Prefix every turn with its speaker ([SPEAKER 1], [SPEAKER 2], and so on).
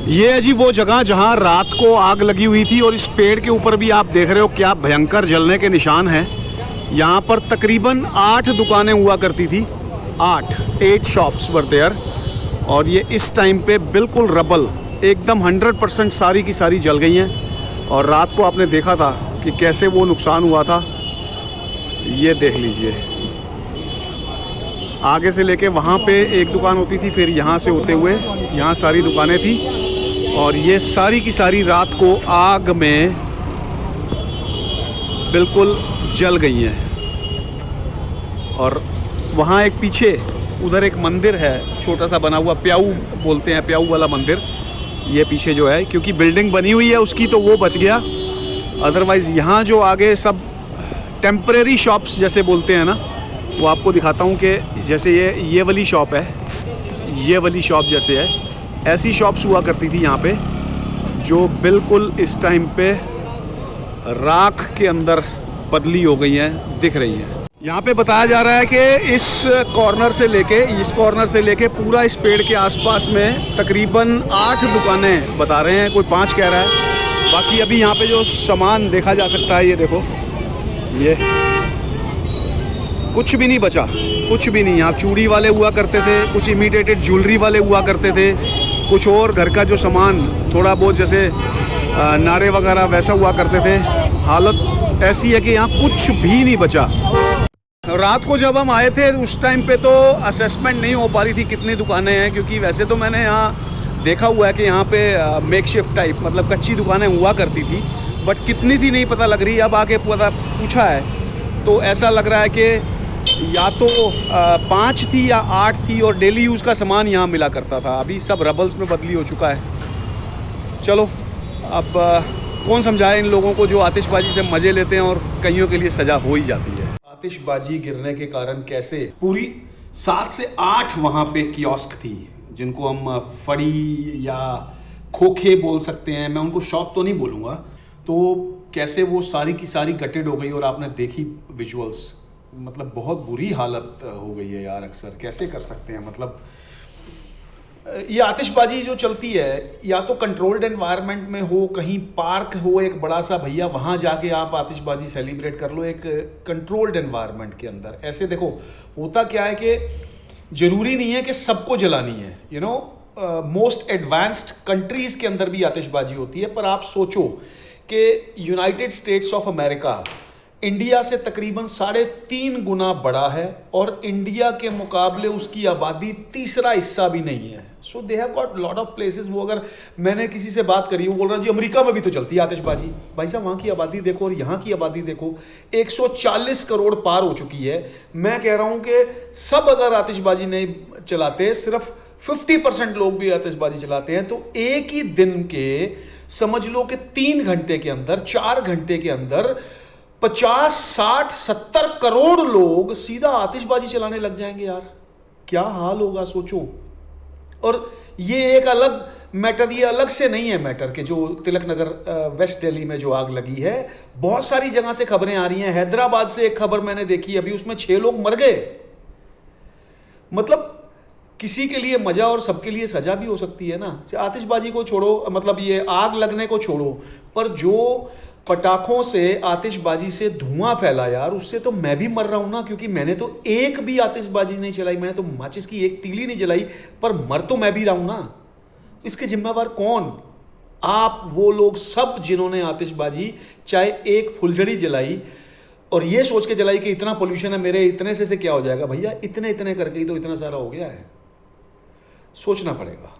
[SPEAKER 1] ये है जी वो जगह जहाँ रात को आग लगी हुई थी और इस पेड़ के ऊपर भी आप देख रहे हो क्या भयंकर जलने के निशान हैं। यहाँ पर तकरीबन 8 दुकानें हुआ करती थी, 8 शॉप्स वर देयर। और ये इस टाइम पे बिल्कुल रबल एकदम 100% सारी की सारी जल गई हैं। और रात को आपने देखा था कि कैसे वो नुकसान हुआ था, ये देख लीजिए। आगे से लेके वहाँ पे एक दुकान होती थी, फिर यहाँ से होते हुए यहाँ सारी दुकानें थी और ये सारी की सारी रात को आग में बिल्कुल जल गई हैं। और वहाँ एक पीछे उधर एक मंदिर है छोटा सा बना हुआ, प्याऊ बोलते हैं, प्याऊ वाला मंदिर। ये पीछे जो है क्योंकि बिल्डिंग बनी हुई है उसकी तो वो बच गया, अदरवाइज़ यहाँ जो आगे सब टेम्परेरी शॉप्स जैसे बोलते हैं ना, वो आपको दिखाता हूँ कि जैसे ये वाली शॉप है, ये वाली शॉप जैसे है, ऐसी शॉप्स हुआ करती थी यहाँ पे जो बिल्कुल इस टाइम पे राख के अंदर बदली हो गई हैं, दिख रही हैं। यहाँ पे बताया जा रहा है कि इस कॉर्नर से लेके पूरा इस पेड़ के आसपास में तकरीबन 8 दुकानें बता रहे हैं, कोई 5 कह रहा है। बाकी अभी यहाँ पे जो सामान देखा जा सकता है, ये देखो, ये कुछ भी नहीं बचा, कुछ भी नहीं। यहाँ चूड़ी वाले हुआ करते थे, कुछ इमिटेटेड ज्वेलरी वाले हुआ करते थे, कुछ और घर का जो सामान थोड़ा बहुत जैसे नारे वगैरह वैसा हुआ करते थे। हालत ऐसी है कि यहाँ कुछ भी नहीं बचा। रात को जब हम आए थे उस टाइम पे तो असेसमेंट नहीं हो पा रही थी कितनी दुकानें हैं, क्योंकि वैसे तो मैंने यहाँ देखा हुआ है कि यहाँ पे मेकशिफ्ट टाइप मतलब कच्ची दुकानें हुआ करती थी, बट कितनी थी नहीं पता लग रही। अब आके पूछा है तो ऐसा लग रहा है कि या तो 5 थी या 8 थी और डेली यूज़ का सामान यहाँ मिला करता था। अभी सब रबल्स में बदली हो चुका है। चलो अब कौन समझाए इन लोगों को जो आतिशबाजी से मज़े लेते हैं और कईयों के लिए सज़ा हो ही जाती है। आतिशबाजी गिरने के कारण कैसे पूरी 7 से 8 वहाँ पे कियोस्क थी, जिनको हम फड़ी या खोखे बोल सकते हैं, मैं उनको शॉप तो नहीं बोलूँगा। तो कैसे वो सारी की सारी गटेड हो गई और आपने देखी विजुअल्स, मतलब बहुत बुरी हालत हो गई है यार। अक्सर कैसे कर सकते हैं, मतलब ये आतिशबाजी जो चलती है या तो कंट्रोल्ड एनवायरनमेंट में हो, कहीं पार्क हो एक बड़ा सा भैया, वहाँ जाके आप आतिशबाजी सेलिब्रेट कर लो एक कंट्रोल्ड एनवायरनमेंट के अंदर। ऐसे देखो होता क्या है कि ज़रूरी नहीं है कि सबको जलानी है, you know, most advanced countries के अंदर भी आतिशबाजी होती है। पर आप सोचो कि United states of America India से तकरीबन 3.5 गुना बड़ा है और इंडिया के मुकाबले उसकी आबादी तीसरा हिस्सा भी नहीं है। So they have got lot of places. वो अगर मैंने किसी से बात करी, वो बोल रहा जी अमेरिका में भी तो चलती है आतिशबाजी। भाई साहब वहाँ की आबादी देखो और यहाँ की आबादी देखो, 140 करोड़ पार हो चुकी है। मैं कह रहा हूँ कि सब अगर आतिशबाजी नहीं चलाते, सिर्फ 50% लोग भी आतिशबाजी चलाते हैं, तो एक ही दिन के समझ लो कि 3 घंटे के अंदर, 4 घंटे के अंदर 50, 60, 70 करोड़ लोग सीधा आतिशबाजी चलाने लग जाएंगे यार। क्या हाल होगा सोचो। और ये एक अलग मैटर, ये अलग से नहीं है मैटर कि जो तिलक नगर वेस्ट दिल्ली में जो आग लगी है, बहुत सारी जगह से खबरें आ रही हैं। हैदराबाद से एक खबर मैंने देखी अभी, उसमें 6 लोग मर गए। मतलब किसी के लिए मजा और सबके लिए सजा भी हो सकती है ना। आतिशबाजी को छोड़ो, मतलब ये आग लगने को छोड़ो, पर जो पटाखों से, आतिशबाजी से धुआं फैला यार, उससे तो मैं भी मर रहा हूं ना, क्योंकि मैंने तो एक भी आतिशबाजी नहीं चलाई, मैंने तो माचिस की एक तीली नहीं जलाई, पर मर तो मैं भी रहा हूं ना। इसके जिम्मेवार कौन? आप, वो लोग सब जिन्होंने आतिशबाजी चाहे एक फुलझड़ी जलाई और ये सोच के जलाई कि इतना पोल्यूशन है, मेरे इतने से क्या हो जाएगा। भैया इतने इतने करके ही तो इतना सारा हो गया है। सोचना पड़ेगा।